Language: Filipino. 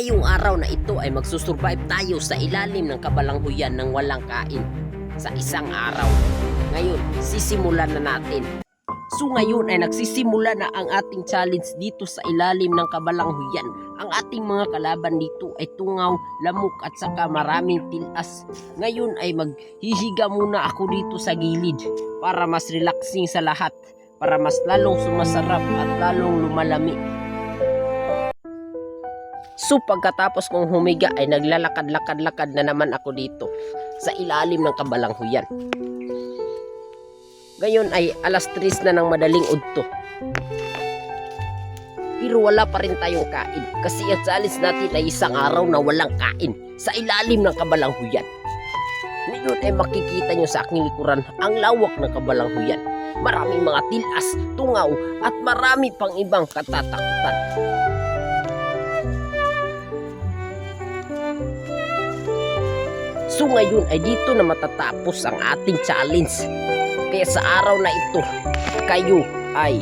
Ngayong araw na ito ay magsusurvive tayo sa ilalim ng kabalanghuyan ng walang kain sa isang araw. Ngayon, sisimulan na natin. So ngayon ay nagsisimula na ang ating challenge dito sa ilalim ng kabalanghuyan. Ang ating mga kalaban dito ay tungaw, lamok at saka maraming tilas. Ngayon ay maghihiga muna ako dito sa gilid para mas relaxing sa lahat, para mas lalong sumasarap at lalong lumalami. So pagkatapos kong humiga ay naglalakad-lakad-lakad na naman ako dito sa ilalim ng kabalanghuyan. Ngayon ay alas 3 na ng madaling udto. Pero wala pa rin tayong kain kasi ang challenge natin ay isang araw na walang kain sa ilalim ng kabalanghuyan. Ngayon ay makikita nyo sa aking likuran ang lawak ng kabalanghuyan. Maraming mga tilas, tungaw at marami pang ibang katatakutan. So ngayon ay dito na matatapos ang ating challenge. Kaya sa araw na ito, kayo ay